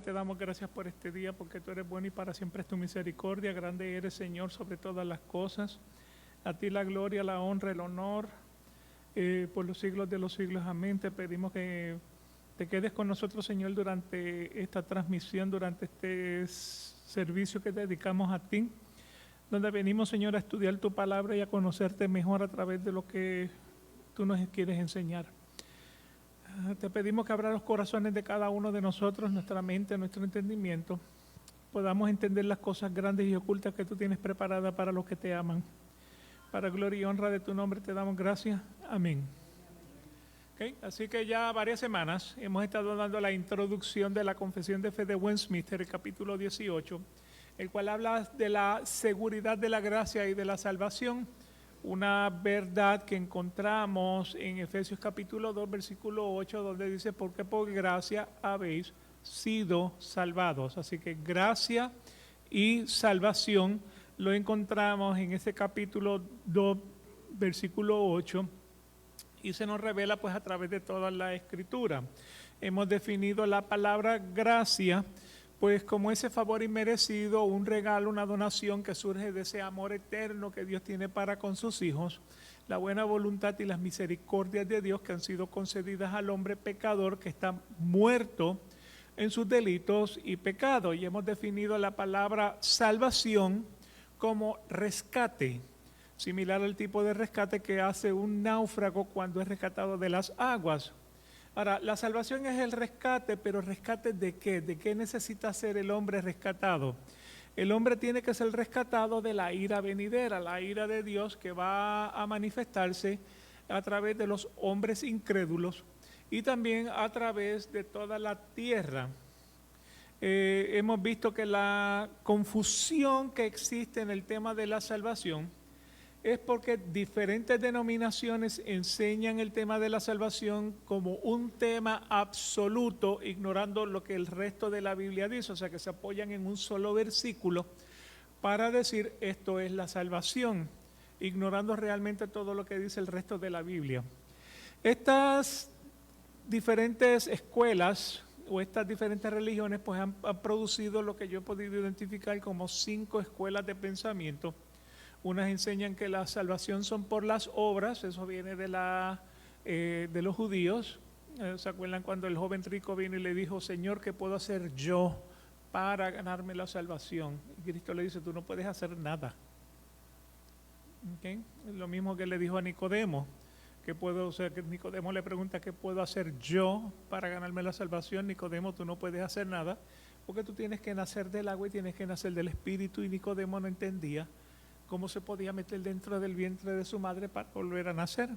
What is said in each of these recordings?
te damos gracias por este día, porque tú eres bueno y para siempre es tu misericordia. Grande eres, Señor, sobre todas las cosas. A ti la gloria, la honra, el honor, por los siglos de los siglos. Amén. Te pedimos que te quedes con nosotros, Señor, durante esta transmisión, durante este servicio que dedicamos a ti, donde venimos, Señor, a estudiar tu palabra y a conocerte mejor a través de lo que tú nos quieres enseñar. Te pedimos que abra los corazones de cada uno de nosotros, nuestra mente, nuestro entendimiento, podamos entender las cosas grandes y ocultas que tú tienes preparadas para los que te aman. Para gloria y honra de tu nombre te damos gracias. Amén. Okay. Así que ya varias semanas hemos estado dando la introducción de la Confesión de Fe de Westminster, el capítulo 18, el cual habla de la seguridad de la gracia y de la salvación, una verdad que encontramos en Efesios capítulo 2, versículo 8, donde dice, porque por gracia habéis sido salvados. Así que gracia y salvación lo encontramos en ese capítulo 2, versículo 8, y se nos revela pues a través de toda la escritura. Hemos definido la palabra gracia pues como ese favor inmerecido, un regalo, una donación que surge de ese amor eterno que Dios tiene para con sus hijos, la buena voluntad y las misericordias de Dios que han sido concedidas al hombre pecador que está muerto en sus delitos y pecados. Y hemos definido la palabra salvación como rescate, similar al tipo de rescate que hace un náufrago cuando es rescatado de las aguas. Ahora, la salvación es el rescate, pero ¿rescate de qué? ¿De qué necesita ser el hombre rescatado? El hombre tiene que ser rescatado de la ira venidera, la ira de Dios que va a manifestarse a través de los hombres incrédulos y también a través de toda la tierra. Hemos visto que la confusión que existe en el tema de la salvación es porque diferentes denominaciones enseñan el tema de la salvación como un tema absoluto, ignorando lo que el resto de la Biblia dice, o sea que se apoyan en un solo versículo para decir esto es la salvación, ignorando realmente todo lo que dice el resto de la Biblia. Estas diferentes escuelas o estas diferentes religiones pues han producido lo que yo he podido identificar como 5 escuelas de pensamiento. Unas enseñan que la salvación son por las obras, eso viene de los judíos. ¿Se acuerdan cuando el joven rico vino y le dijo, Señor, ¿qué puedo hacer yo para ganarme la salvación? Y Cristo le dice, tú no puedes hacer nada. ¿Okay? Lo mismo que le dijo a Nicodemo, que Nicodemo le pregunta, ¿qué puedo hacer yo para ganarme la salvación? Nicodemo, tú no puedes hacer nada, porque tú tienes que nacer del agua y tienes que nacer del Espíritu, y Nicodemo no entendía cómo se podía meter dentro del vientre de su madre para volver a nacer.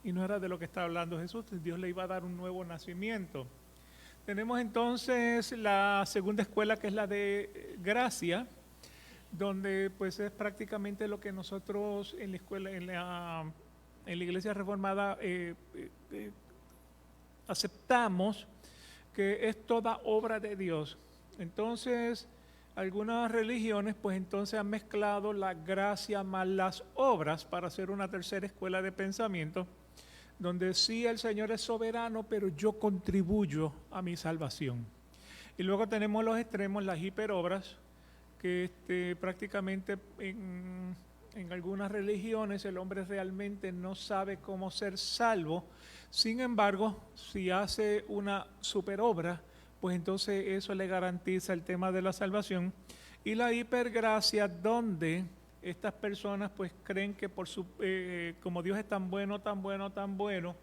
Y no era de lo que estaba hablando Jesús, Dios le iba a dar un nuevo nacimiento. Tenemos entonces la segunda escuela, que es la de gracia, donde pues es prácticamente lo que nosotros en la escuela, en la Iglesia Reformada aceptamos, que es toda obra de Dios. Entonces, algunas religiones pues entonces han mezclado la gracia más las obras para hacer una tercera escuela de pensamiento, donde sí el Señor es soberano, pero yo contribuyo a mi salvación. Y luego tenemos los extremos, las hiperobras, que prácticamente en algunas religiones el hombre realmente no sabe cómo ser salvo. Sin embargo, si hace una superobra, pues entonces eso le garantiza el tema de la salvación. Y la hipergracia, donde estas personas pues creen que como Dios es tan bueno, tan bueno, tan bueno,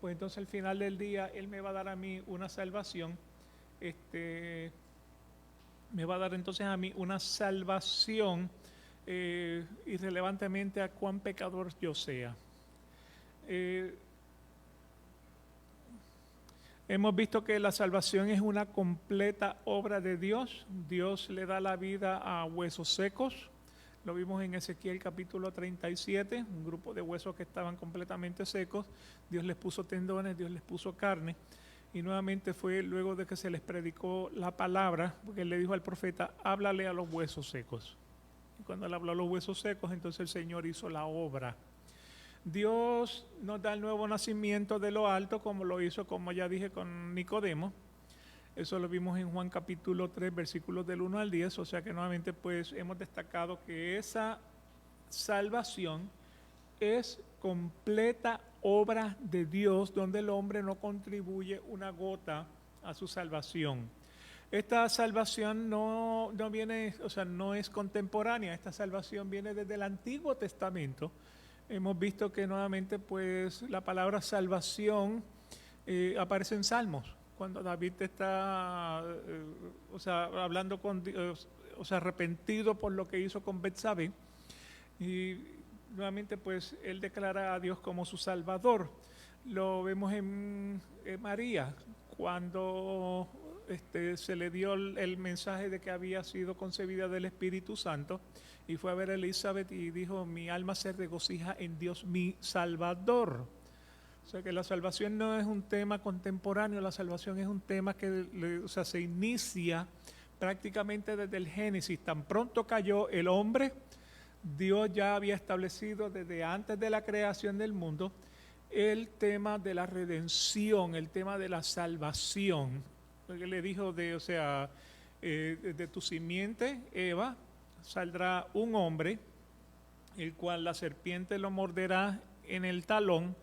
pues entonces al final del día Él me va a dar a mí una salvación, me va a dar entonces a mí una salvación irrelevantemente a cuán pecador yo sea. Hemos visto que la salvación es una completa obra de Dios. Dios le da la vida a huesos secos. Lo vimos en Ezequiel capítulo 37, un grupo de huesos que estaban completamente secos. Dios les puso tendones, Dios les puso carne. Y nuevamente fue luego de que se les predicó la palabra, porque Él le dijo al profeta, háblale a los huesos secos. Y cuando Él habló a los huesos secos, entonces el Señor hizo la obra. Dios nos da el nuevo nacimiento de lo alto, como lo hizo, como ya dije, con Nicodemo. Eso lo vimos en Juan capítulo 3, versículos del 1 al 10, o sea que nuevamente pues hemos destacado que esa salvación es completa obra de Dios, donde el hombre no contribuye una gota a su salvación. Esta salvación no viene, o sea, no es contemporánea, esta salvación viene desde el Antiguo Testamento. Hemos visto que nuevamente pues la palabra salvación aparece en Salmos, cuando David está o sea, hablando con Dios, o sea, arrepentido por lo que hizo con Betsabé, y nuevamente pues él declara a Dios como su Salvador. Lo vemos en María, cuando se le dio el mensaje de que había sido concebida del Espíritu Santo, y fue a ver a Elizabeth y dijo: mi alma se regocija en Dios mi Salvador. O sea que la salvación no es un tema contemporáneo, la salvación es un tema que o sea, se inicia prácticamente desde el Génesis. Tan pronto cayó el hombre, Dios ya había establecido desde antes de la creación del mundo el tema de la redención, el tema de la salvación. Porque le dijo o sea, de tu simiente, Eva, saldrá un hombre, el cual la serpiente lo morderá en el talón,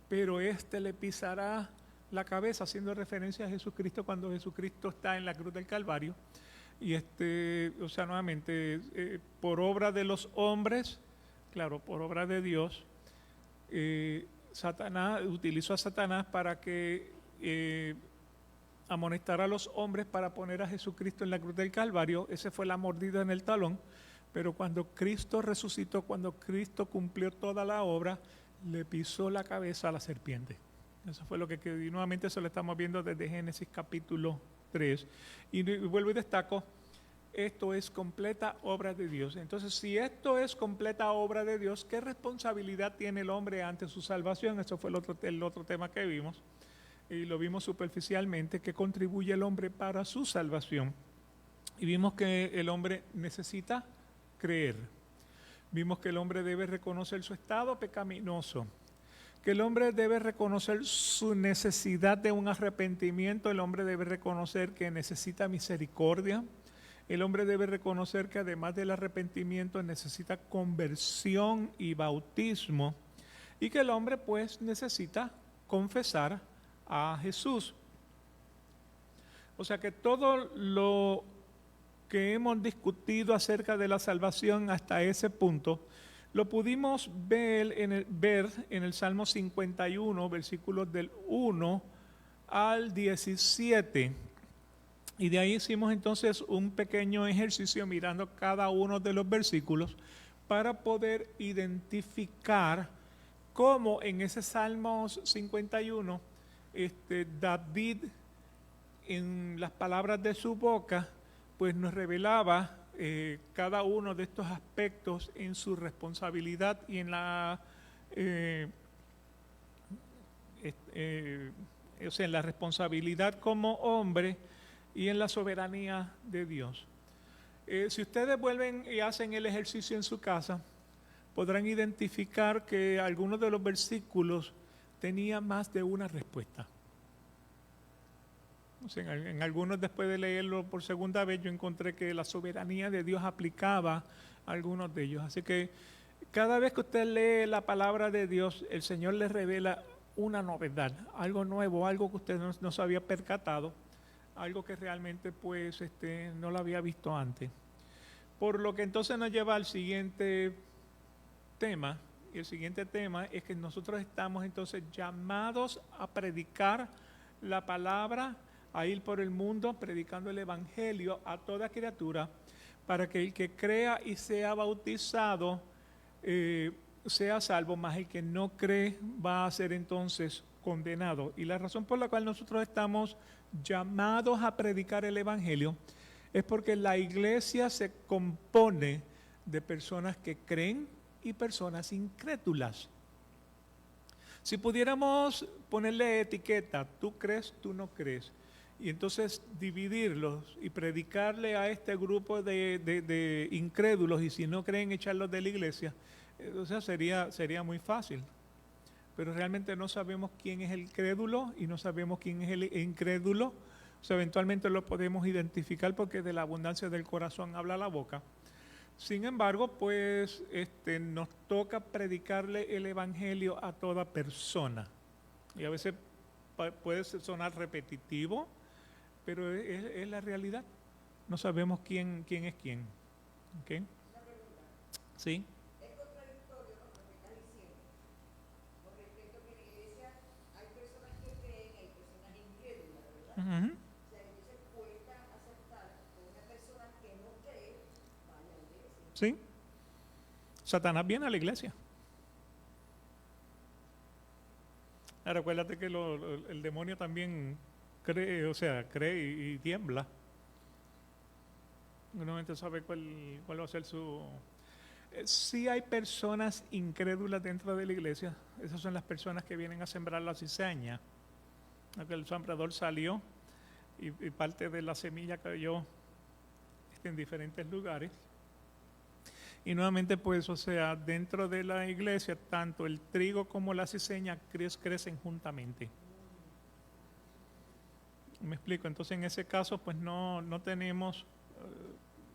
pero le pisará la cabeza, haciendo referencia a Jesucristo cuando Jesucristo está en la cruz del Calvario. Y o sea, nuevamente, por obra de los hombres, claro, por obra de Dios, Satanás utilizó a Satanás para que amonestara a los hombres para poner a Jesucristo en la cruz del Calvario. Ese fue la mordida en el talón. Pero cuando Cristo resucitó, cuando Cristo cumplió toda la obra, le pisó la cabeza a la serpiente. Eso fue lo que quedó. Y nuevamente eso lo estamos viendo desde Génesis capítulo 3. Y vuelvo y destaco, esto es completa obra de Dios. Entonces, si esto es completa obra de Dios, ¿qué responsabilidad tiene el hombre ante su salvación? Eso fue el otro tema que vimos. Y lo vimos superficialmente, que contribuye el hombre para su salvación. Y vimos que el hombre necesita creer. Vimos que el hombre debe reconocer su estado pecaminoso, que el hombre debe reconocer su necesidad de un arrepentimiento, el hombre debe reconocer que necesita misericordia, el hombre debe reconocer que además del arrepentimiento necesita conversión y bautismo, y que el hombre pues necesita confesar a Jesús. O sea que todo lo que hemos discutido acerca de la salvación hasta ese punto, lo pudimos ver en el Salmo 51, versículos del 1 al 17. Y de ahí hicimos entonces un pequeño ejercicio mirando cada uno de los versículos para poder identificar cómo en ese Salmo 51, David, en las palabras de su boca, pues nos revelaba cada uno de estos aspectos en su responsabilidad y en la o sea, en la responsabilidad como hombre y en la soberanía de Dios. Si ustedes vuelven y hacen el ejercicio en su casa, podrán identificar que algunos de los versículos tenían más de una respuesta. O sea, en algunos, después de leerlo por segunda vez, yo encontré que la soberanía de Dios aplicaba a algunos de ellos. Así que cada vez que usted lee la palabra de Dios, el Señor le revela una novedad, algo nuevo, algo que usted no se había percatado, algo que realmente pues no lo había visto antes. Por lo que entonces nos lleva al siguiente tema, y el siguiente tema es que nosotros estamos entonces llamados a predicar la palabra, a ir por el mundo predicando el evangelio a toda criatura, para que el que crea y sea bautizado sea salvo, mas el que no cree va a ser entonces condenado. Y la razón por la cual nosotros estamos llamados a predicar el evangelio es porque la iglesia se compone de personas que creen y personas incrédulas. Si pudiéramos ponerle etiqueta, tú crees, tú no crees, y entonces dividirlos y predicarle a este grupo de incrédulos, y si no creen echarlos de la iglesia, o sea, sería muy fácil. Pero realmente no sabemos quién es el crédulo y no sabemos quién es el incrédulo. O sea, eventualmente lo podemos identificar porque de la abundancia del corazón habla la boca. Sin embargo, pues nos toca predicarle el evangelio a toda persona. Y a veces puede sonar repetitivo, pero es la realidad. No sabemos quién es quién. ¿Okay? Sí. Es contradictorio, ¿no?, lo que estás diciendo. Con respecto a que en la iglesia hay personas que creen, hay personas incrédulas, ¿verdad? Uh-huh. O sea, entonces cuesta aceptar que una persona que no cree vaya a la iglesia. Sí. Satanás viene a la iglesia. Ahora, recuérdate que el demonio también cree, o sea, cree y tiembla. Uno no sabe cuál va a ser su... Sí hay personas incrédulas dentro de la iglesia. Esas son las personas que vienen a sembrar la cizaña. El sembrador salió y parte de la semilla cayó en diferentes lugares. Y nuevamente, pues, o sea, dentro de la iglesia, tanto el trigo como la cizaña crecen juntamente. ¿Me explico? Entonces, en ese caso, pues no tenemos,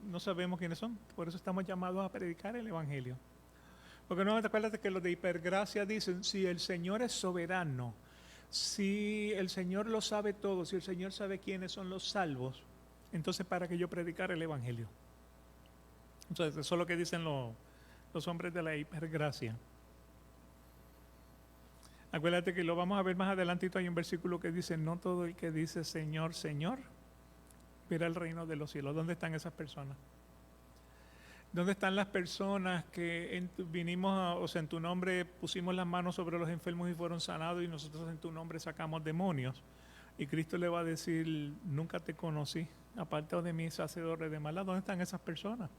no sabemos quiénes son. Por eso estamos llamados a predicar el evangelio. Porque no te acuerdas de que los de hipergracia dicen, si el Señor es soberano, si el Señor lo sabe todo, si el Señor sabe quiénes son los salvos, entonces ¿para qué yo predicar el evangelio? Entonces, eso es lo que dicen los hombres de la hipergracia. Acuérdate que lo vamos a ver más adelantito. Hay un versículo que dice, no todo el que dice Señor, Señor, verá el reino de los cielos. ¿Dónde están esas personas? ¿Dónde están las personas que vinimos, en tu nombre pusimos las manos sobre los enfermos y fueron sanados y nosotros en tu nombre sacamos demonios? Y Cristo le va a decir, nunca te conocí, apartado de mí, hacedores de maldad. ¿Dónde están esas personas?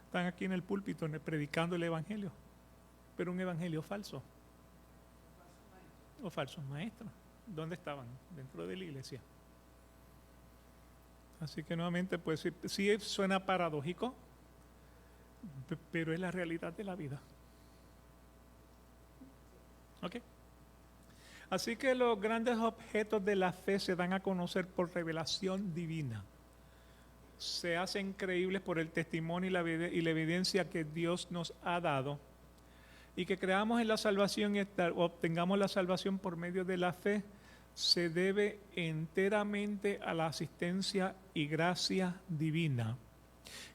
Están aquí en el púlpito predicando el evangelio, pero un evangelio falso. O falsos maestros. ¿Dónde estaban? Dentro de la iglesia. Así que nuevamente, pues sí suena paradójico, pero es la realidad de la vida. ¿Ok? Así que los grandes objetos de la fe se dan a conocer por revelación divina. Se hacen creíbles por el testimonio y la evidencia que Dios nos ha dado, y que creamos en la salvación y obtengamos la salvación por medio de la fe, se debe enteramente a la asistencia y gracia divina.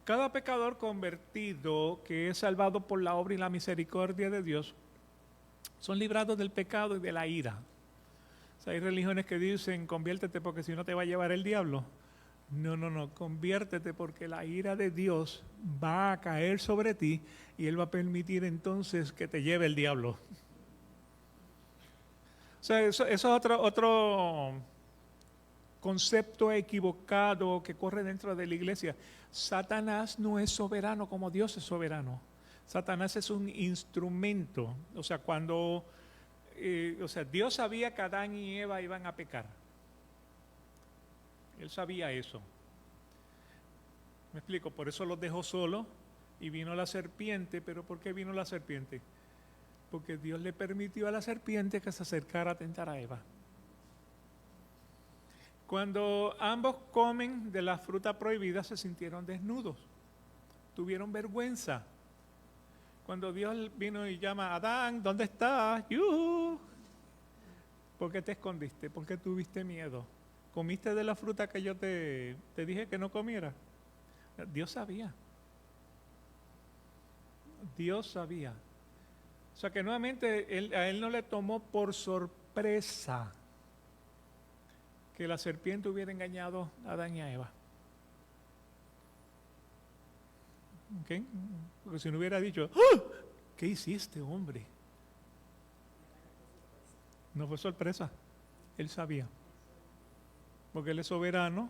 Cada pecador convertido que es salvado por la obra y la misericordia de Dios son librados del pecado y de la ira. O sea, hay religiones que dicen, conviértete porque si no te va a llevar el diablo. No, conviértete porque la ira de Dios va a caer sobre ti y Él va a permitir entonces que te lleve el diablo. O sea, eso es otro concepto equivocado que corre dentro de la iglesia. Satanás no es soberano como Dios es soberano. Satanás es un instrumento. O sea, Dios sabía que Adán y Eva iban a pecar. Él sabía eso. Me explico, por eso los dejó solos y vino la serpiente. ¿Pero por qué vino la serpiente? Porque Dios le permitió a la serpiente que se acercara a tentar a Eva. Cuando ambos comen de la fruta prohibida se sintieron desnudos, tuvieron vergüenza. Cuando Dios vino y llama, Adán, ¿dónde estás? ¡Yuhu! ¿Por qué te escondiste? ¿Por qué tuviste miedo? ¿Comiste de la fruta que yo te dije que no comiera? Dios sabía. Dios sabía. O sea que nuevamente a él no le tomó por sorpresa que la serpiente hubiera engañado a Adán y a Eva. ¿Okay? Porque si no hubiera dicho, ¡oh! ¿Qué hiciste, hombre? No fue sorpresa. Él sabía. Porque Él es soberano,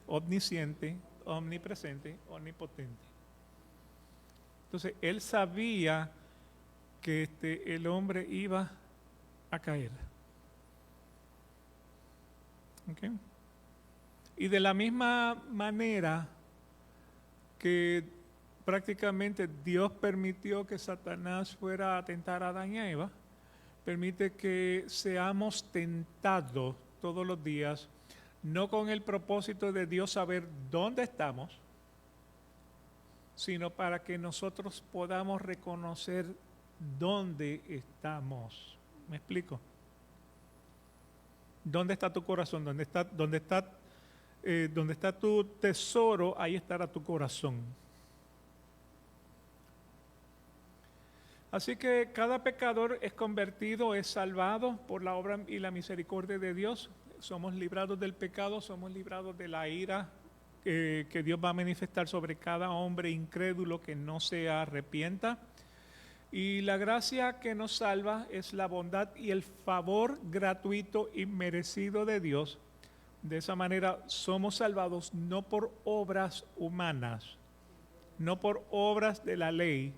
omnisciente, omnipresente, omnipotente. Entonces, Él sabía que el hombre iba a caer. ¿Okay? Y de la misma manera que prácticamente Dios permitió que Satanás fuera a tentar a Adán y a Eva, permite que seamos tentados todos los días, no con el propósito de Dios saber dónde estamos, sino para que nosotros podamos reconocer dónde estamos. ¿Me explico? ¿Dónde está tu corazón? ¿Dónde está tu tesoro? Ahí estará tu corazón. Así que cada pecador es convertido, es salvado por la obra y la misericordia de Dios. Somos librados del pecado, somos librados de la ira que Dios va a manifestar sobre cada hombre incrédulo que no se arrepienta. Y la gracia que nos salva es la bondad y el favor gratuito y merecido de Dios. De esa manera somos salvados no por obras humanas, no por obras de la ley,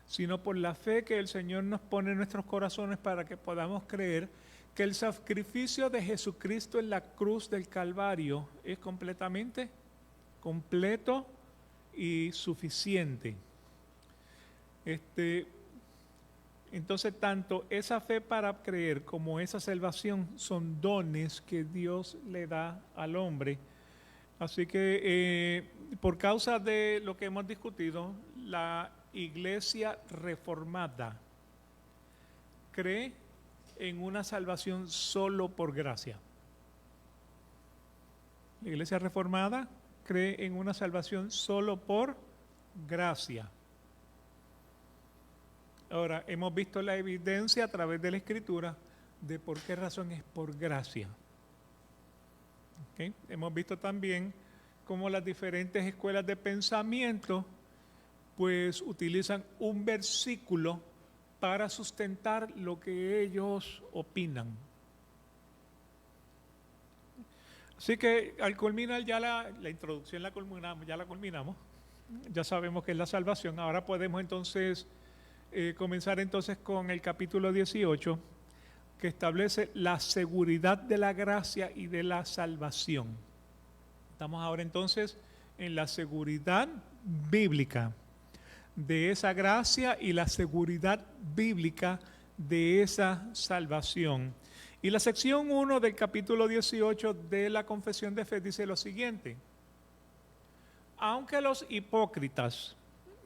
sino por la fe que el Señor nos pone en nuestros corazones para que podamos creer que el sacrificio de Jesucristo en la cruz del Calvario es completamente completo y suficiente. Entonces, tanto esa fe para creer como esa salvación son dones que Dios le da al hombre. Así que, por causa de lo que hemos discutido, la Iglesia reformada cree en una salvación solo por gracia. La Iglesia reformada cree en una salvación solo por gracia. Ahora, hemos visto la evidencia a través de la Escritura de por qué razón es por gracia. ¿Okay? Hemos visto también cómo las diferentes escuelas de pensamiento pues utilizan un versículo para sustentar lo que ellos opinan. Así que al culminar ya la introducción ya la culminamos, ya sabemos que es la salvación. Ahora podemos entonces comenzar entonces con el capítulo 18, que establece la seguridad de la gracia y de la salvación. Estamos ahora entonces en la seguridad bíblica de esa gracia y la seguridad bíblica de esa salvación. Y la sección 1 del capítulo 18 de la Confesión de Fe dice lo siguiente: aunque los hipócritas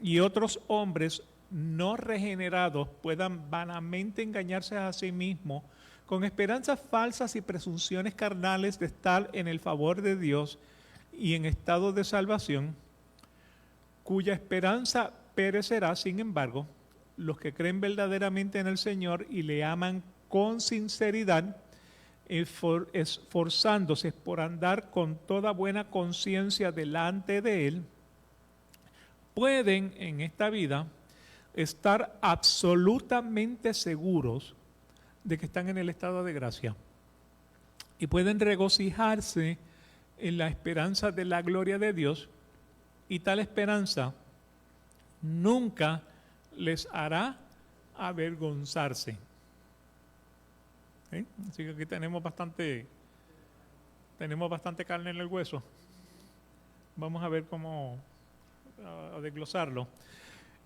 y otros hombres no regenerados puedan vanamente engañarse a sí mismos con esperanzas falsas y presunciones carnales de estar en el favor de Dios y en estado de salvación, cuya esperanza perecerá, sin embargo, los que creen verdaderamente en el Señor y le aman con sinceridad, esforzándose por andar con toda buena conciencia delante de Él, pueden en esta vida estar absolutamente seguros de que están en el estado de gracia y pueden regocijarse en la esperanza de la gloria de Dios, y tal esperanza nunca les hará avergonzarse. ¿Sí? Así que aquí tenemos bastante carne en el hueso. Vamos a ver cómo desglosarlo.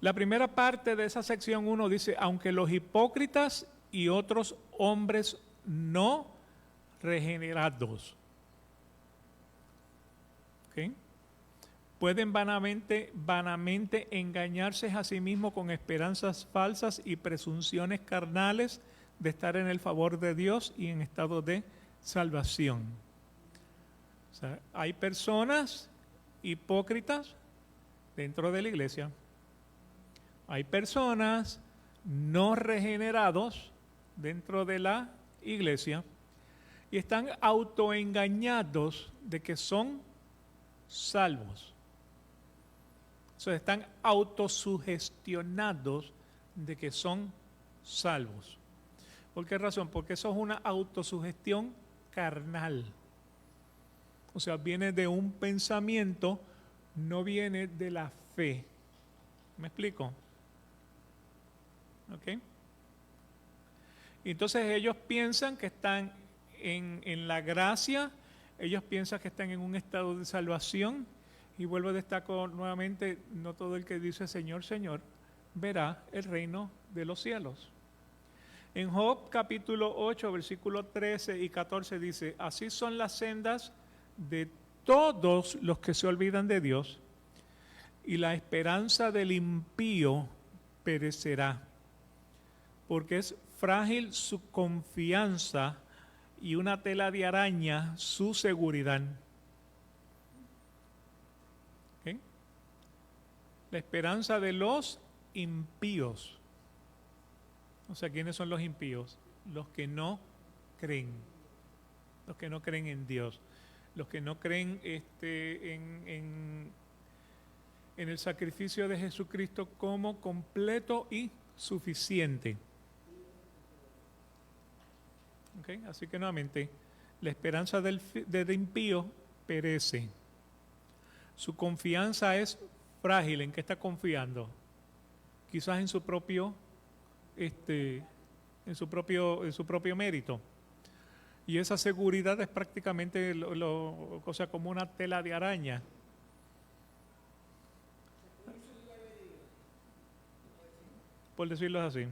La primera parte de esa sección 1 dice: aunque los hipócritas y otros hombres no regenerados, ¿okay?, pueden vanamente engañarse a sí mismos con esperanzas falsas y presunciones carnales de estar en el favor de Dios y en estado de salvación. O sea, hay personas hipócritas dentro de la iglesia. Hay personas no regenerados dentro de la iglesia y están autoengañados de que son salvos. O sea, están autosugestionados de que son salvos. ¿Por qué razón? Porque eso es una autosugestión carnal. O sea, viene de un pensamiento, no viene de la fe. ¿Me explico? ¿Ok? Entonces ellos piensan que están en la gracia, ellos piensan que están en un estado de salvación, y vuelvo a destacar nuevamente, no todo el que dice Señor, Señor, verá el reino de los cielos. En Job capítulo 8, versículos 13 y 14 dice: así son las sendas de todos los que se olvidan de Dios, y la esperanza del impío perecerá, porque es frágil su confianza y una tela de araña su seguridad. ¿Okay? La esperanza de los impíos. O sea, ¿quiénes son los impíos? Los que no creen. Los que no creen en Dios. Los que no creen en el sacrificio de Jesucristo como completo y suficiente. ¿Okay? Así que nuevamente, la esperanza del impío perece. Su confianza es frágil. ¿En qué está confiando? Quizás en su propio, en su propio mérito. Y esa seguridad es prácticamente o sea, como una tela de araña. Por decirlo así.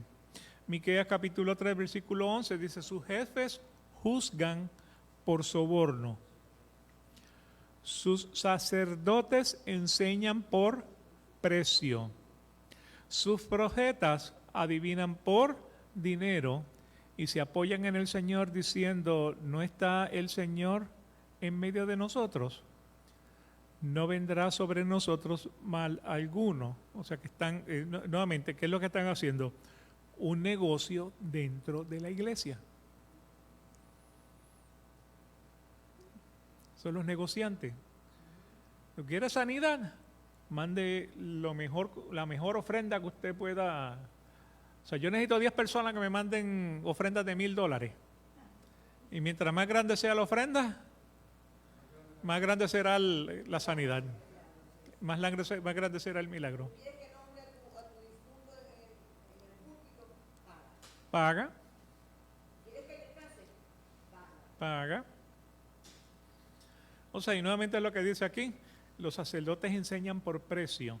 Miqueas capítulo 3, versículo 11 dice: sus jefes juzgan por soborno. Sus sacerdotes enseñan por precio. Sus profetas adivinan por dinero y se apoyan en el Señor diciendo: ¿no está el Señor en medio de nosotros? No vendrá sobre nosotros mal alguno. O sea que están, nuevamente, ¿qué es lo que están haciendo? Un negocio dentro de la iglesia. Son los negociantes. ¿Quiere sanidad? Mande la mejor ofrenda que usted pueda. O sea, yo necesito 10 personas que me manden ofrendas de $1,000. Y mientras más grande sea la ofrenda, más grande será la sanidad. Más grande será el milagro. Paga. Paga. O sea, y nuevamente lo que dice aquí: los sacerdotes enseñan por precio.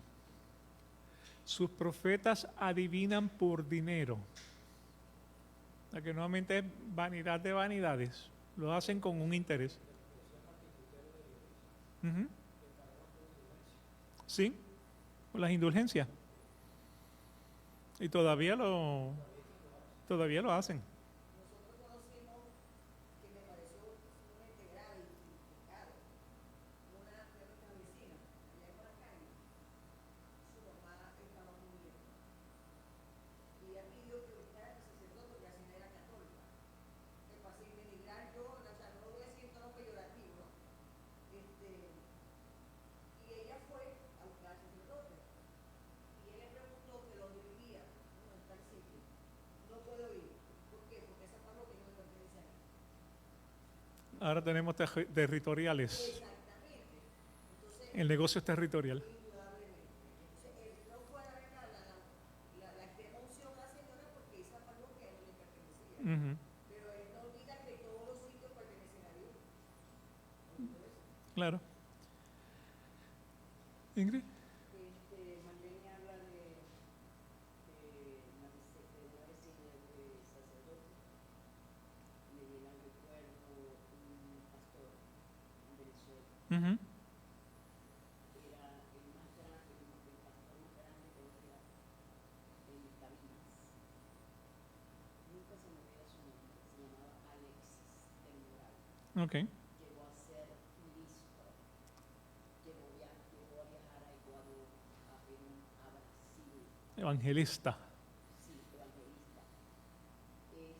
Sus profetas adivinan por dinero. O sea, que nuevamente es vanidad de vanidades. Lo hacen con un interés. Uh-huh. Sí, por las indulgencias. Y todavía lo hacen. Nosotros conocimos, que me pareció sumamente grave y pecado, una de nuestras vecinas, allá en Maracay. Su mamá estaba muriendo. Y ella pidió que buscara el sacerdote, porque la señora era católica. Que para sin denigrar yo, o sea, no lo voy a decir en tono peyorativo, ¿no? Y ella fue a buscar al sacerdote. Y él le preguntó que dónde vivía. No, en tal sitio. No puedo ir. ¿Por qué? Porque esa parroquia no me pertenece a mí. Ahora tenemos territoriales. Exactamente. Entonces, El negocio es territorial. indudablemente. Entonces, él no fue a darle la extrema unción a la señora porque esa parroquia no le pertenecía. Uh-huh. Pero él no olvida que todos los sitios pertenecen a Dios. Claro. Ingrid. Marlene habla de una vecina de sacerdote. Me viene al recuerdo un pastor en Venezuela. Uh-huh. Era el más grande, el pastor más grande que había en Cabimas. Nunca se me olvida su nombre. Se llamaba Alexis del Moral. Okay. Llegó a ser ministro. Llegó a viajar a Ecuador, a Perú, a Brasil. Evangelista. Sí, evangelista. De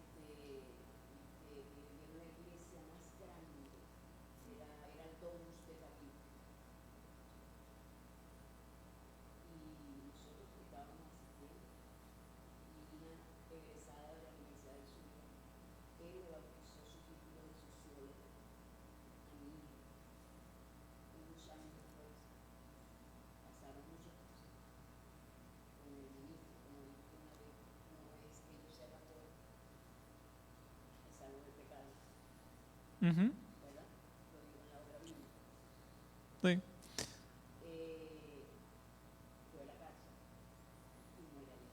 una iglesia más grande, era el Domus de David. Y nosotros que estábamos asistiendo, y una egresada de la Universidad del Sur, él le bautizó su título de sociólogo a mi hijo. Unos años después, pasaron muchas cosas con el ministro, como dijo una vez, no es que yo sepa todo, es algo de pecado, Uh-huh. ¿verdad? Lo digo en la obra bíblica. Sí. Fue a la cárcel y muere allá.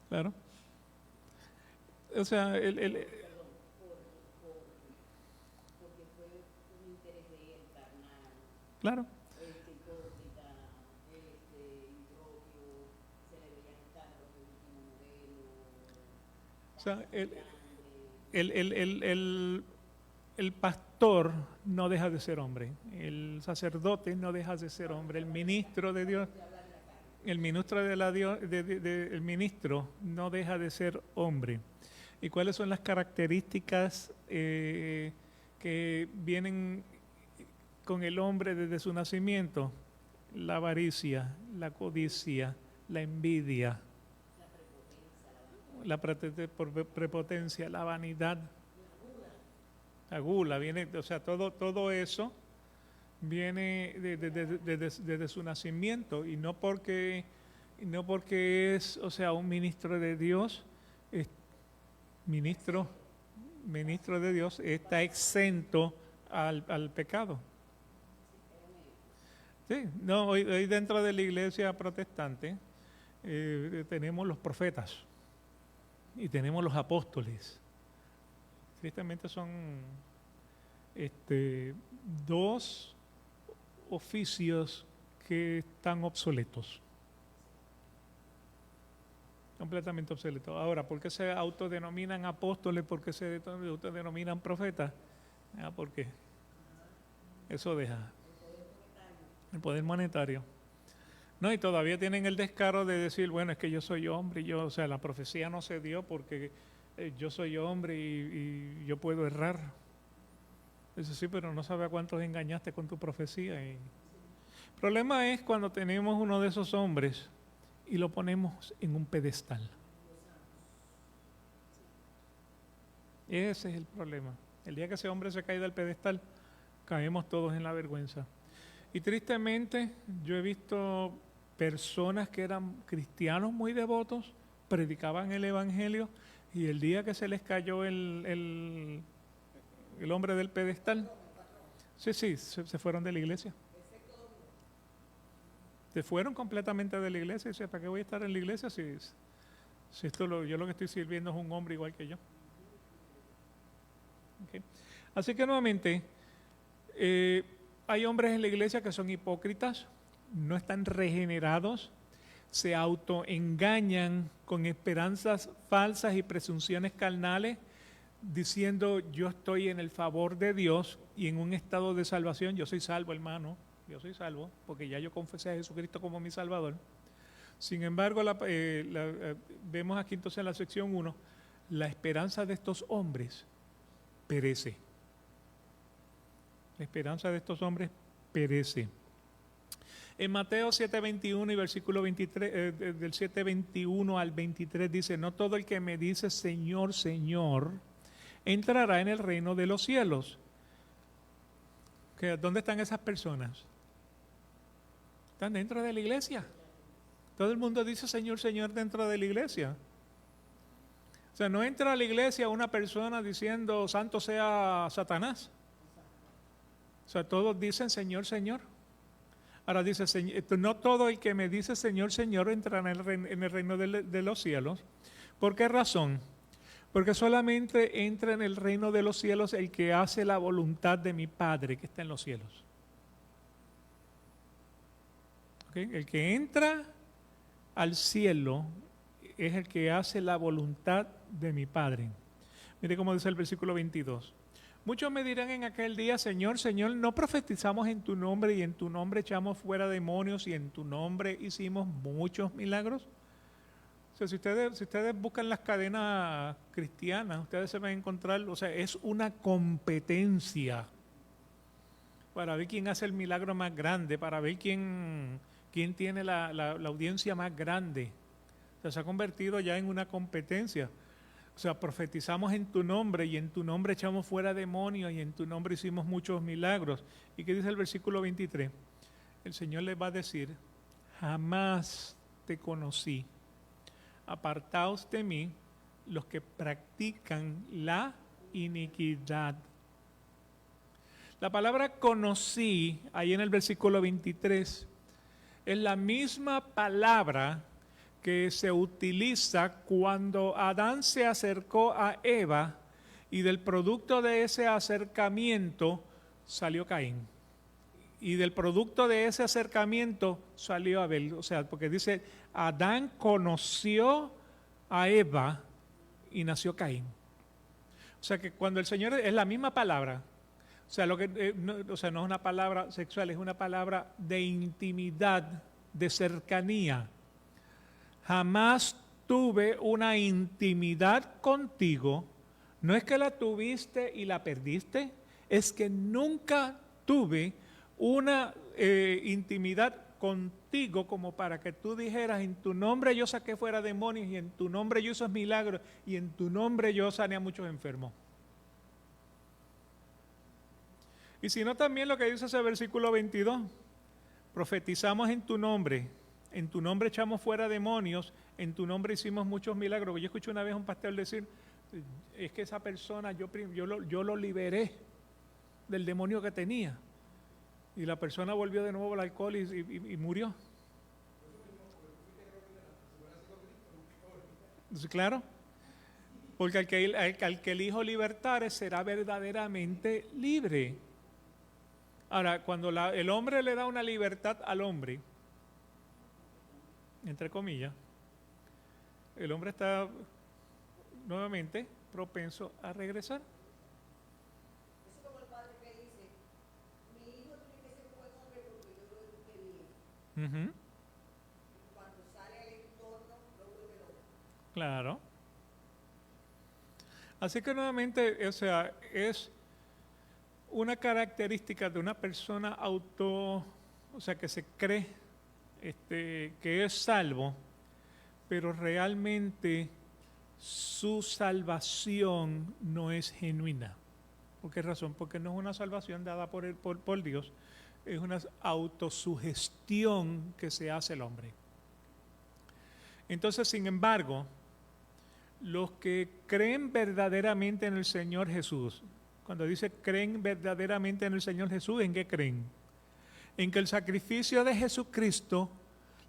Claro. O sea, Perdón, porque fue un interés de él Claro. Hipócrita, impropio, se le veían carros de último modelo, O sea, casas grandes. el pastor no deja de ser hombre, el sacerdote no deja de ser hombre, el ministro de Dios, el ministro el ministro no deja de ser hombre. ¿Y cuáles son las características que vienen con el hombre desde su nacimiento? La avaricia, la codicia, la envidia, la prepotencia, la vanidad, la gula, viene, o sea, todo eso viene desde su nacimiento, y no porque es, o sea, un ministro de Dios, es ministro de Dios, está exento al pecado. Sí, no, hoy dentro de la iglesia protestante tenemos los profetas y tenemos los apóstoles. Tristemente son dos oficios que están obsoletos, completamente obsoletos. Ahora, ¿por qué se autodenominan apóstoles? ¿Por qué se autodenominan profetas? ¿Por qué? Eso deja el poder monetario. No, y todavía tienen el descaro de decir, bueno, es que yo soy hombre, y o sea, la profecía no se dio porque yo soy hombre y yo puedo errar. Dice, sí, pero no sabe a cuántos engañaste con tu profecía. El problema es cuando tenemos uno de esos hombres y lo ponemos en un pedestal. Ese es el problema. El día que ese hombre se cae del pedestal, caemos todos en la vergüenza. Y tristemente, yo he visto personas que eran cristianos muy devotos, predicaban el evangelio, y el día que se les cayó el hombre del pedestal, se fueron de la iglesia. Se fueron completamente de la iglesia. Y dice, ¿para qué voy a estar en la iglesia si yo lo que estoy sirviendo es un hombre igual que yo? Okay. Así que nuevamente, hay hombres en la iglesia que son hipócritas, no están regenerados, se autoengañan con esperanzas falsas y presunciones carnales, diciendo yo estoy en el favor de Dios y en un estado de salvación. Yo soy salvo, hermano, yo soy salvo porque ya yo confesé a Jesucristo como mi Salvador. Sin embargo, vemos aquí entonces en la sección 1, la esperanza de estos hombres perece. La esperanza de estos hombres perece. En Mateo 7:21 y versículo 23, del 7:21 al 23 dice, no todo el que me dice Señor, Señor, entrará en el reino de los cielos. ¿Dónde están esas personas? Están dentro de la iglesia. Todo el mundo dice Señor, Señor dentro de la iglesia. O sea, no entra a la iglesia una persona diciendo santo sea Satanás. O sea, todos dicen Señor, Señor. Ahora dice, no todo el que me dice Señor, Señor entrará en el reino de los cielos. ¿Por qué razón? Porque solamente entra en el reino de los cielos el que hace la voluntad de mi Padre que está en los cielos. ¿Okay? El que entra al cielo es el que hace la voluntad de mi Padre. Mire cómo dice el versículo 22. Muchos me dirán en aquel día, Señor, Señor, ¿no profetizamos en tu nombre y en tu nombre echamos fuera demonios y en tu nombre hicimos muchos milagros? O sea, si ustedes buscan las cadenas cristianas, ustedes se van a encontrar, o sea, es una competencia para ver quién hace el milagro más grande, para ver quién tiene la audiencia más grande. O sea, se ha convertido ya en una competencia. O sea, profetizamos en tu nombre y en tu nombre echamos fuera demonios y en tu nombre hicimos muchos milagros. ¿Y qué dice el versículo 23? El Señor les va a decir, jamás te conocí. Apartaos de mí los que practican la iniquidad. La palabra conocí, ahí en el versículo 23, es la misma palabra que se utiliza cuando Adán se acercó a Eva y del producto de ese acercamiento salió Caín. Y del producto de ese acercamiento salió Abel. O sea, porque dice, Adán conoció a Eva y nació Caín. O sea que cuando el Señor es la misma palabra, o sea, no es una palabra sexual, es una palabra de intimidad, de cercanía. Jamás tuve una intimidad contigo. No es que la tuviste y la perdiste, es que nunca tuve una intimidad contigo como para que tú dijeras, en tu nombre yo saqué fuera demonios y en tu nombre yo hice milagros y en tu nombre yo sané a muchos enfermos. Y si no, también lo que dice ese versículo 22, profetizamos en tu nombre echamos fuera demonios, en tu nombre hicimos muchos milagros. Yo escuché una vez a un pastor decir, es que esa persona yo lo liberé del demonio que tenía. Y la persona volvió de nuevo al alcohol y murió. Claro, porque al que el Hijo libertare será verdaderamente libre. Ahora, cuando el hombre le da una libertad al hombre, entre comillas, el hombre está nuevamente propenso a regresar. Es como el padre que dice, mi hijo tiene que ser buen hombre porque yo lo eduqué bien. Cuando sale al entorno, lo vuelve loco. Claro. Así que nuevamente, o sea, es una característica de una persona o sea, que se cree que es salvo, pero realmente su salvación no es genuina. ¿Por qué razón? Porque no es una salvación dada por Dios, es una autosugestión que se hace el hombre. Entonces, sin embargo, los que creen verdaderamente en el Señor Jesús, cuando dice creen verdaderamente en el Señor Jesús, ¿en qué creen? En que el sacrificio de Jesucristo,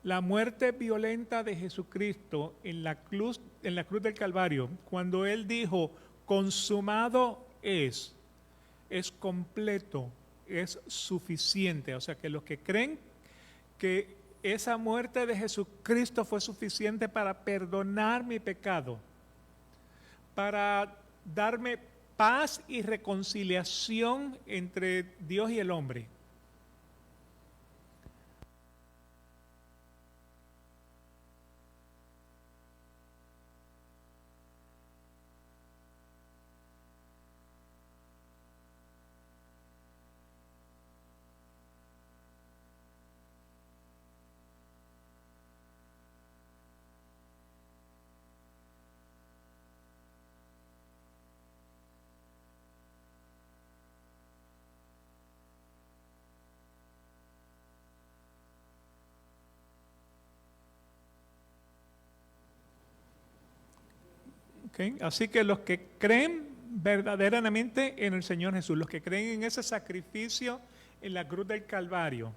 la muerte violenta de Jesucristo en la cruz del Calvario, cuando Él dijo, consumado es completo, es suficiente. O sea que los que creen que esa muerte de Jesucristo fue suficiente para perdonar mi pecado, para darme paz y reconciliación entre Dios y el hombre. ¿Okay? Así que los que creen verdaderamente en el Señor Jesús, los que creen en ese sacrificio en la cruz del Calvario,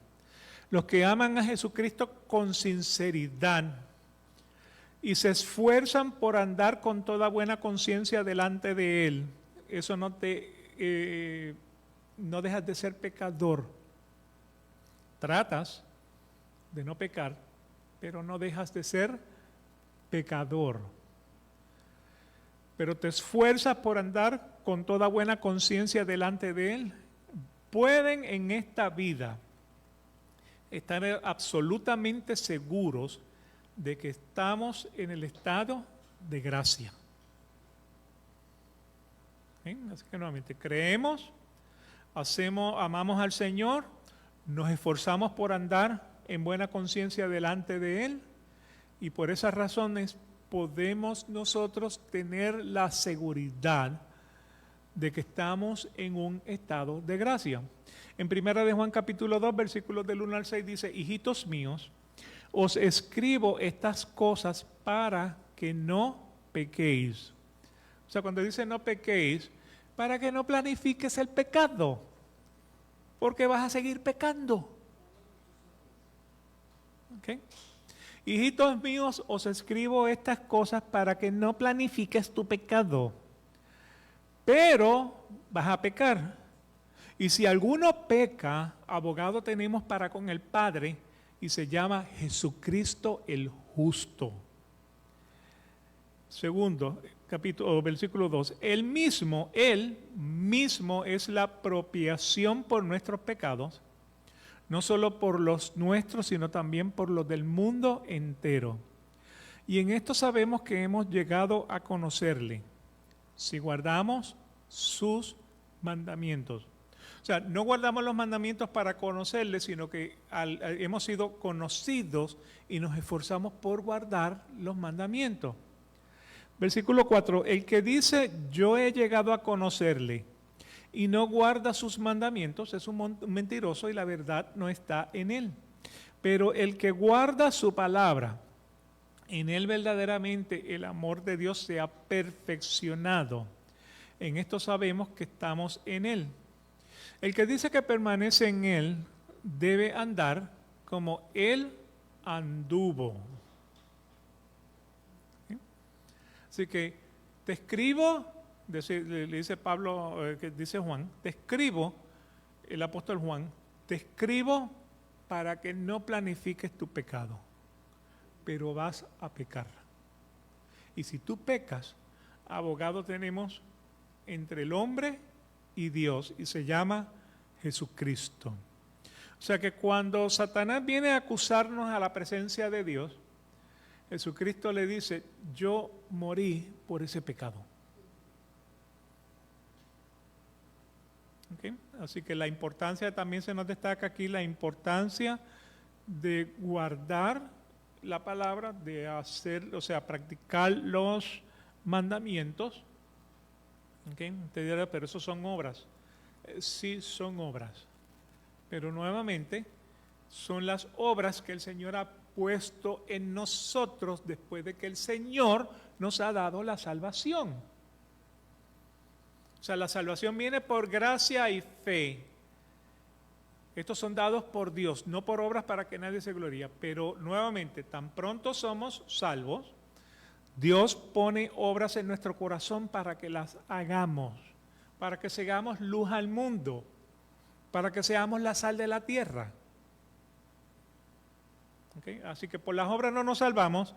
los que aman a Jesucristo con sinceridad y se esfuerzan por andar con toda buena conciencia delante de Él, eso no dejas de ser pecador. Tratas de no pecar, pero no dejas de ser pecador. Pero te esfuerzas por andar con toda buena conciencia delante de Él, pueden en esta vida estar absolutamente seguros de que estamos en el estado de gracia. Así que nuevamente creemos, amamos al Señor, nos esforzamos por andar en buena conciencia delante de Él y por esas razones podemos nosotros tener la seguridad de que estamos en un estado de gracia. En 1 de Juan capítulo 2, versículos del 1 al 6 dice, hijitos míos, os escribo estas cosas para que no pequéis. O sea, cuando dice no pequéis, para que no planifiques el pecado, porque vas a seguir pecando. ¿Okay? Hijitos míos, os escribo estas cosas para que no planifiques tu pecado, pero vas a pecar. Y si alguno peca, abogado tenemos para con el Padre, y se llama Jesucristo el justo. Segundo, versículo 2. Él mismo es la propiación por nuestros pecados, no solo por los nuestros, sino también por los del mundo entero. Y en esto sabemos que hemos llegado a conocerle, si guardamos sus mandamientos. O sea, no guardamos los mandamientos para conocerle, sino que hemos sido conocidos y nos esforzamos por guardar los mandamientos. Versículo 4, el que dice, yo he llegado a conocerle y no guarda sus mandamientos, es un mentiroso y la verdad no está en él. Pero el que guarda su palabra, en él verdaderamente el amor de Dios se ha perfeccionado. En esto sabemos que estamos en él. El que dice que permanece en él debe andar como él anduvo. ¿Sí? Así que te escribo, le dice Pablo, que dice Juan, te escribo, el apóstol Juan, te escribo para que no planifiques tu pecado, pero vas a pecar. Y si tú pecas, abogado tenemos entre el hombre y Dios, y se llama Jesucristo. O sea que cuando Satanás viene a acusarnos a la presencia de Dios, Jesucristo le dice, yo morí por ese pecado. ¿Okay? Así que la importancia, también se nos destaca aquí la importancia de guardar la palabra, de hacer, o sea, practicar los mandamientos. ¿Okay? Te dirá, pero eso son obras. Sí, son obras. Pero nuevamente, son las obras que el Señor ha puesto en nosotros después de que el Señor nos ha dado la salvación. O sea, la salvación viene por gracia y fe. Estos son dados por Dios, no por obras para que nadie se gloríe. Pero nuevamente, tan pronto somos salvos, Dios pone obras en nuestro corazón para que las hagamos, para que seamos luz al mundo, para que seamos la sal de la tierra. ¿Okay? Así que por las obras no nos salvamos,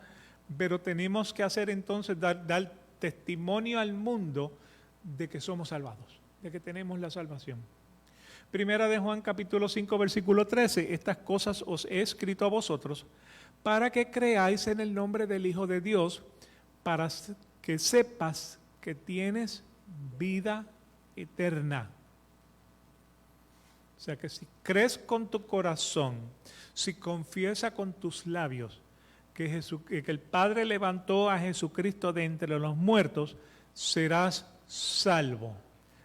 pero tenemos que hacer entonces, dar testimonio al mundo de que somos salvados, de que tenemos la salvación. Primera de Juan capítulo 5 versículo 13, estas cosas os he escrito a vosotros para que creáis en el nombre del Hijo de Dios, para que sepas que tienes vida eterna. O sea que si crees con tu corazón, si confiesas con tus labios que el Padre levantó a Jesucristo de entre los muertos, serás salvo.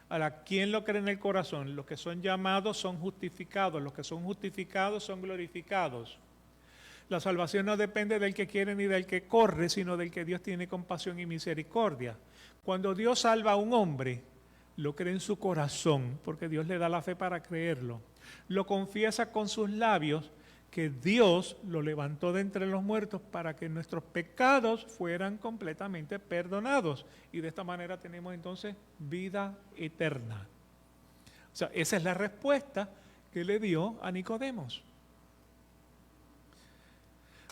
Ahora, ¿quién lo cree en el corazón? Los que son llamados son justificados, los que son justificados son glorificados. La salvación no depende del que quiere ni del que corre, sino del que Dios tiene compasión y misericordia. Cuando Dios salva a un hombre, lo cree en su corazón, porque Dios le da la fe para creerlo. Lo confiesa con sus labios, que Dios lo levantó de entre los muertos para que nuestros pecados fueran completamente perdonados. Y de esta manera tenemos entonces vida eterna. O sea, esa es la respuesta que le dio a Nicodemos.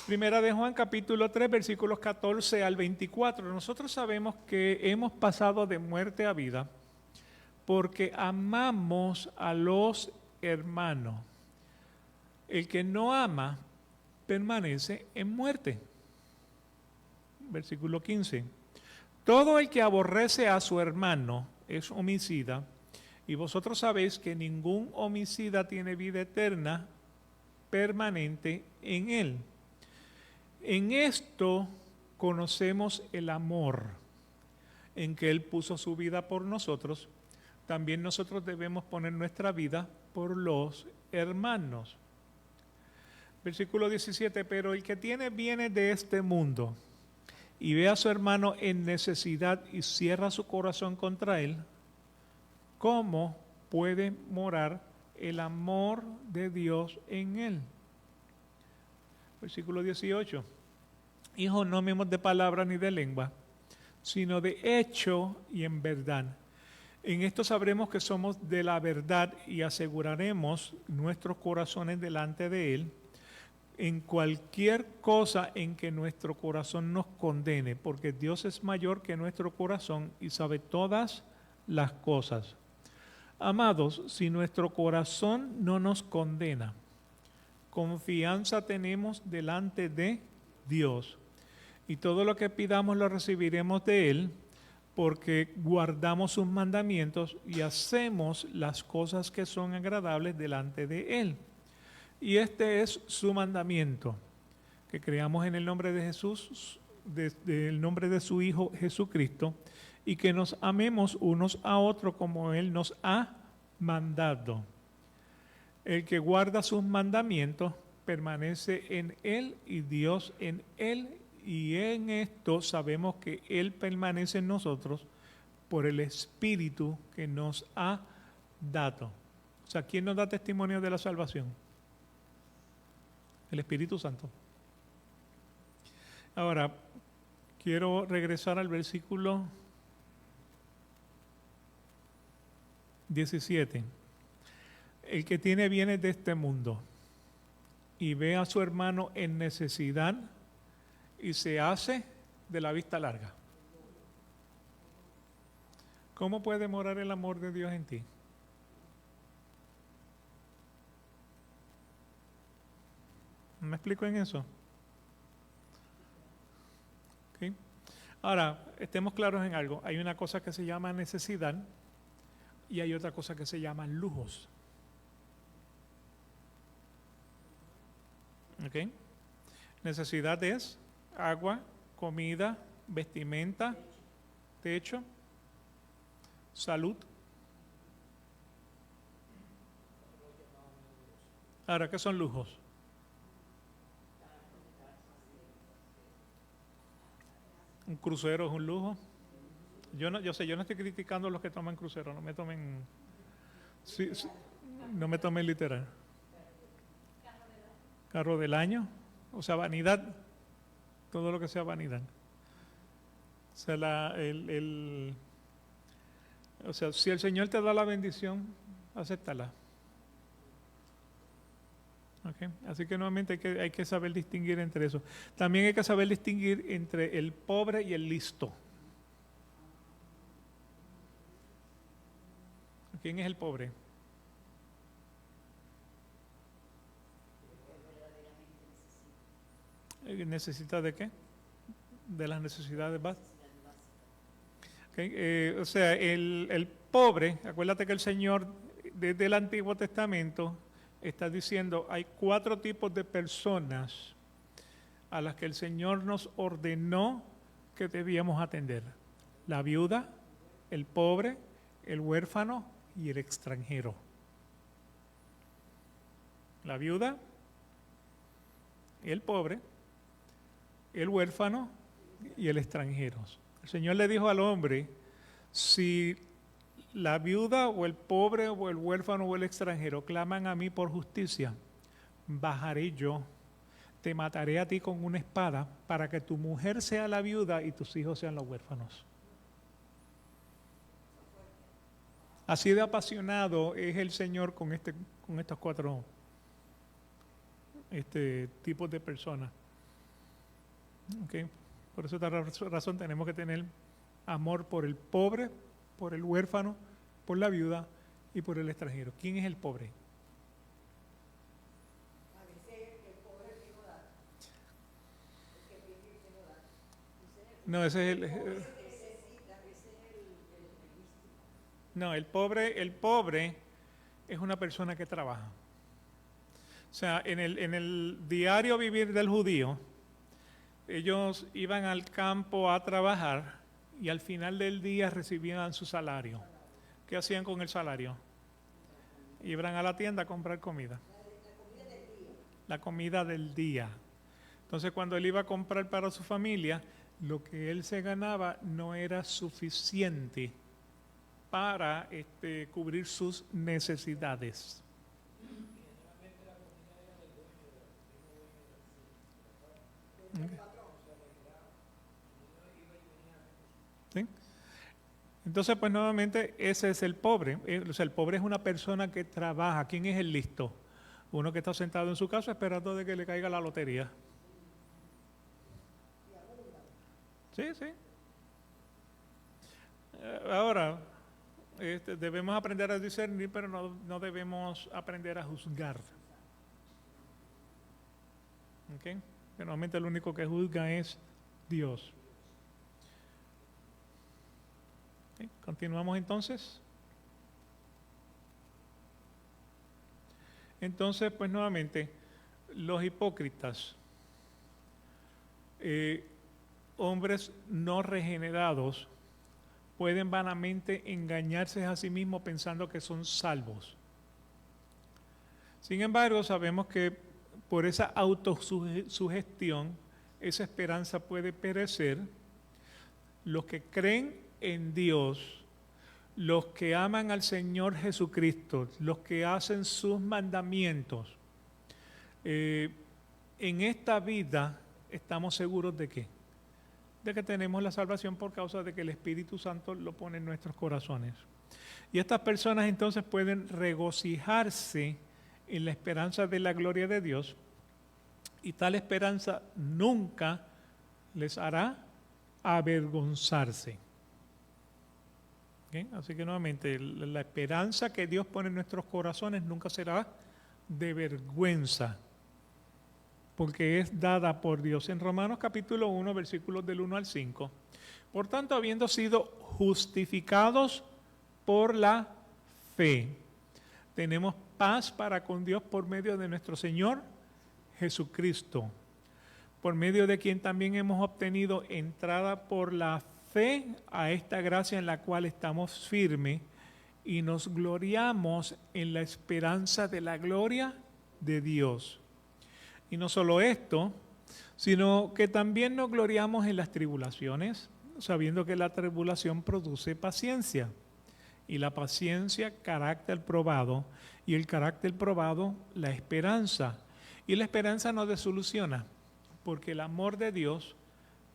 Primera de Juan capítulo 3 versículos 14 al 24. Nosotros sabemos que hemos pasado de muerte a vida porque amamos a los hermanos. El que no ama permanece en muerte. Versículo 15. Todo el que aborrece a su hermano es homicida, y vosotros sabéis que ningún homicida tiene vida eterna permanente en él. En esto conocemos el amor, en que Él puso su vida por nosotros. También nosotros debemos poner nuestra vida por los hermanos. Versículo 17, pero el que tiene bienes de este mundo y ve a su hermano en necesidad y cierra su corazón contra él, ¿cómo puede morar el amor de Dios en él? Versículo 18. Hijos, no amemos de palabra ni de lengua, sino de hecho y en verdad. En esto sabremos que somos de la verdad y aseguraremos nuestros corazones delante de Él en cualquier cosa en que nuestro corazón nos condene, porque Dios es mayor que nuestro corazón y sabe todas las cosas. Amados, si nuestro corazón no nos condena, confianza tenemos delante de Dios, y todo lo que pidamos lo recibiremos de Él, porque guardamos sus mandamientos y hacemos las cosas que son agradables delante de Él. Y este es su mandamiento, que creamos en el nombre de Jesús, el nombre de su Hijo Jesucristo, y que nos amemos unos a otros como Él nos ha mandado. El que guarda sus mandamientos permanece en Él y Dios en Él, y en esto sabemos que Él permanece en nosotros por el Espíritu que nos ha dado. O sea, ¿quién nos da testimonio de la salvación? El Espíritu Santo. Ahora, quiero regresar al versículo 17. El que tiene bienes de este mundo y ve a su hermano en necesidad y se hace de la vista larga. ¿Cómo puede morar el amor de Dios en ti? ¿Me explico en eso? ¿Okay? Ahora, estemos claros en algo. Hay una cosa que se llama necesidad y hay otra cosa que se llama lujos. ¿Okay? Necesidad es agua, comida, vestimenta, techo, salud. Ahora, ¿qué son lujos? Un crucero es un lujo. Yo no estoy criticando a los que toman crucero, no me tomen, sí, no me tomen literal. Carro del año, o sea, vanidad, todo lo que sea vanidad. O sea, o sea, si el Señor te da la bendición, acéptala. Okay. Así que nuevamente hay que saber distinguir entre eso. También hay que saber distinguir entre el pobre y el listo. ¿Quién es el pobre? ¿Necesita de qué? De las necesidades básicas. Okay. O sea, el pobre, acuérdate que el Señor desde el Antiguo Testamento está diciendo, hay 4 tipos de personas a las que el Señor nos ordenó que debíamos atender. La viuda, el pobre, el huérfano y el extranjero. La viuda, el pobre, el huérfano y el extranjero. El Señor le dijo al hombre, si la viuda o el pobre o el huérfano o el extranjero claman a mí por justicia, bajaré yo, te mataré a ti con una espada para que tu mujer sea la viuda y tus hijos sean los huérfanos. Así de apasionado es el Señor con estos 4 tipos de personas. Okay. Por esa razón tenemos que tener amor por el pobre, por el huérfano, por la viuda y por el extranjero. ¿Quién es el pobre? A veces el pobre es el que no da. El que pide y el que no da. No, ese es el... Necesita, ese es No, el pobre es una persona que trabaja. O sea, en el diario vivir del judío, ellos iban al campo a trabajar y al final del día recibían su salario. ¿Qué hacían con el salario? Iban a la tienda a comprar comida. La comida del día. Entonces, cuando él iba a comprar para su familia, lo que él se ganaba no era suficiente para cubrir sus necesidades. ¿Sí? Entonces, pues nuevamente, ese es el pobre. O sea, el pobre es una persona que trabaja. ¿Quién es el listo? Uno que está sentado en su casa esperando de que le caiga la lotería. Sí, sí. Ahora, debemos aprender a discernir, pero no debemos aprender a juzgar. ¿Ok? Que normalmente el único que juzga es Dios. ¿Ok? Continuamos entonces. Entonces, pues nuevamente, los hipócritas, hombres no regenerados, pueden vanamente engañarse a sí mismos pensando que son salvos. Sin embargo, sabemos que por esa autosugestión, esa esperanza puede perecer. Los que creen en Dios, los que aman al Señor Jesucristo, los que hacen sus mandamientos, en esta vida estamos seguros de qué? De que tenemos la salvación por causa de que el Espíritu Santo lo pone en nuestros corazones. Y estas personas entonces pueden regocijarse en la esperanza de la gloria de Dios, y tal esperanza nunca les hará avergonzarse. ¿Okay? Así que nuevamente, la esperanza que Dios pone en nuestros corazones nunca será de vergüenza, porque es dada por Dios. En Romanos capítulo 1, versículos del 1 al 5. Por tanto, habiendo sido justificados por la fe, tenemos paz para con Dios por medio de nuestro Señor Jesucristo, por medio de quien también hemos obtenido entrada por la fe a esta gracia en la cual estamos firmes y nos gloriamos en la esperanza de la gloria de Dios. Y no solo esto, sino que también nos gloriamos en las tribulaciones, sabiendo que la tribulación produce paciencia, y la paciencia carácter probado, y el carácter probado la esperanza. Y la esperanza no desilusiona, porque el amor de Dios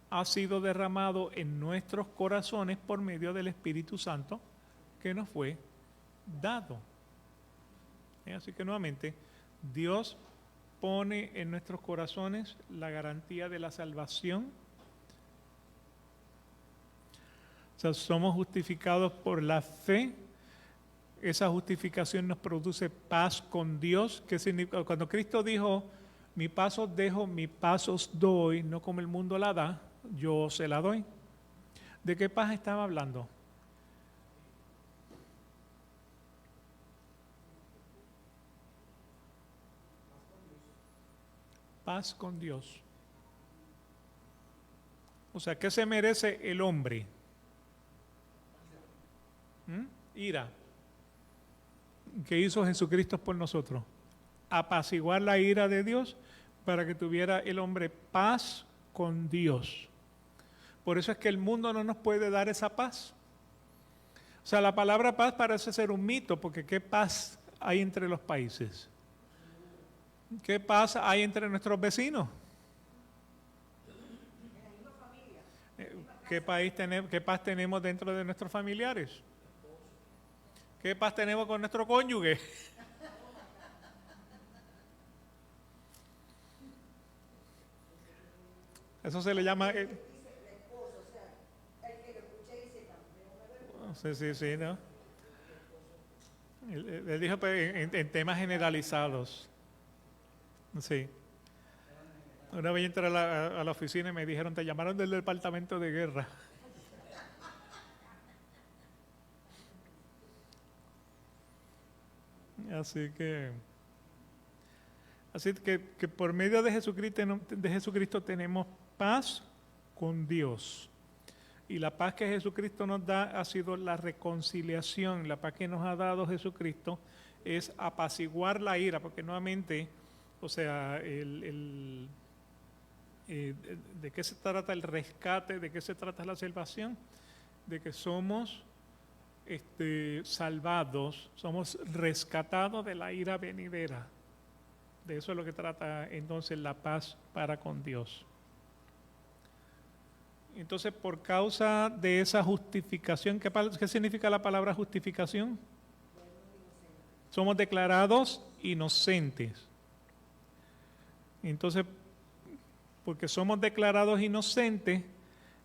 ha sido derramado en nuestros corazones por medio del Espíritu Santo que nos fue dado. Así que nuevamente, Dios pone en nuestros corazones la garantía de la salvación. O sea, somos justificados por la fe. Esa justificación nos produce paz con Dios. ¿Qué significa? Cuando Cristo dijo, mi paz os dejo, mi paz os doy, no como el mundo la da, yo se la doy. ¿De qué paz estaba hablando? Paz con Dios. O sea, ¿qué se merece el hombre? Ira. ¿Qué hizo Jesucristo por nosotros? Apaciguar la ira de Dios para que tuviera el hombre paz con Dios. Por eso es que el mundo no nos puede dar esa paz. O sea, la palabra paz parece ser un mito, porque ¿qué paz hay entre los países? ¿Qué paz hay entre nuestros vecinos? ¿Qué paz tenemos dentro de nuestros familiares? ¿Qué paz tenemos con nuestro cónyuge? Eso se le llama... Sí, ¿no? Él dijo pues, en temas generalizados. Sí. Una vez entré a la oficina y me dijeron, te llamaron del departamento de guerra. Así que por medio de Jesucristo tenemos paz con Dios. Y la paz que Jesucristo nos da ha sido la reconciliación. La paz que nos ha dado Jesucristo es apaciguar la ira, porque nuevamente, o sea, ¿de qué se trata el rescate? ¿De qué se trata la salvación? De que somos salvados, somos rescatados de la ira venidera. De eso es lo que trata entonces la paz para con Dios. Entonces, por causa de esa justificación, ¿qué significa la palabra justificación? Somos declarados inocentes. Entonces, porque somos declarados inocentes,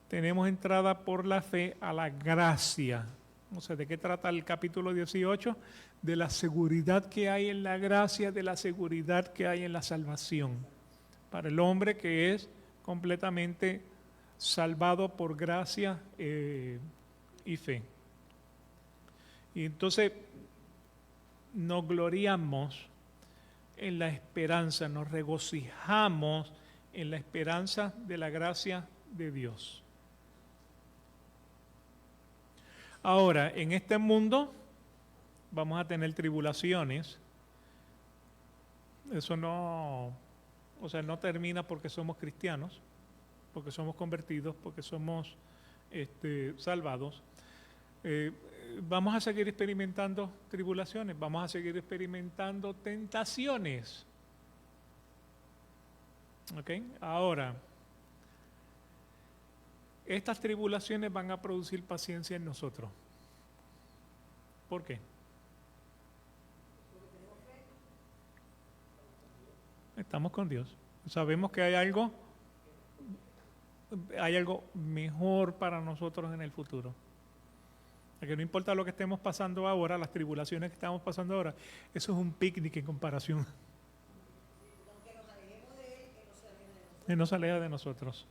tenemos entrada por la fe a la gracia. O sea, ¿de qué trata el capítulo 18? De la seguridad que hay en la gracia, de la seguridad que hay en la salvación. Para el hombre que es completamente salvado por gracia y fe. Y entonces nos gloriamos en la esperanza, nos regocijamos en la esperanza de la gracia de Dios. Ahora, en este mundo vamos a tener tribulaciones. Eso no termina porque somos cristianos, porque somos convertidos, porque somos salvados. Vamos a seguir experimentando tribulaciones, vamos a seguir experimentando tentaciones. ¿Ok? Ahora, estas tribulaciones van a producir paciencia en nosotros. ¿Por qué? Estamos con Dios. Sabemos que hay algo mejor para nosotros en el futuro. Que no importa lo que estemos pasando ahora, las tribulaciones que estamos pasando ahora, eso es un picnic en comparación. Aunque nos alejemos de Él, que no se aleje de nosotros. Que no se aleja de nosotros.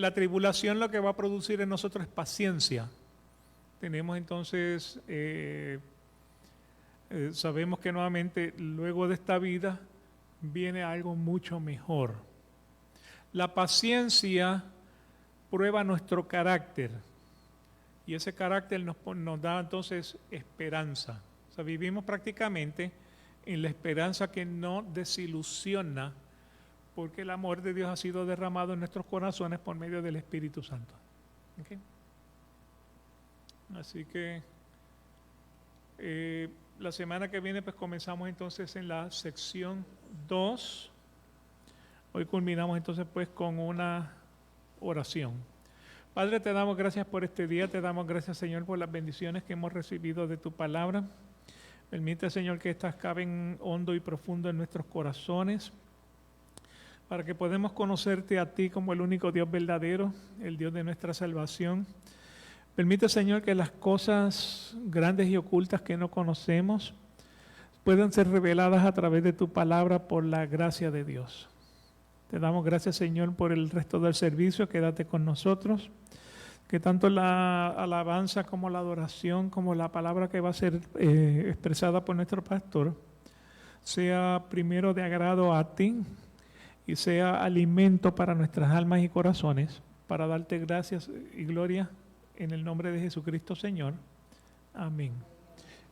La tribulación lo que va a producir en nosotros es paciencia. Tenemos entonces, sabemos que nuevamente luego de esta vida viene algo mucho mejor. La paciencia prueba nuestro carácter y ese carácter nos da entonces esperanza. O sea, vivimos prácticamente en la esperanza que no desilusiona, porque el amor de Dios ha sido derramado en nuestros corazones por medio del Espíritu Santo. ¿Okay? Así que la semana que viene pues comenzamos entonces en la sección 2. Hoy culminamos entonces pues con una oración. Padre, te damos gracias por este día, te damos gracias, Señor, por las bendiciones que hemos recibido de tu palabra. Permite, Señor, que estas caben hondo y profundo en nuestros corazones, para que podamos conocerte a ti como el único Dios verdadero, el Dios de nuestra salvación. Permite, Señor, que las cosas grandes y ocultas que no conocemos puedan ser reveladas a través de tu palabra por la gracia de Dios. Te damos gracias, Señor, por el resto del servicio. Quédate con nosotros. Que tanto la alabanza como la adoración, como la palabra que va a ser expresada por nuestro pastor, sea primero de agrado a ti y sea alimento para nuestras almas y corazones, para darte gracias y gloria en el nombre de Jesucristo, Señor. Amén.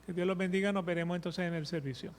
Que Dios los bendiga. Nos veremos entonces en el servicio.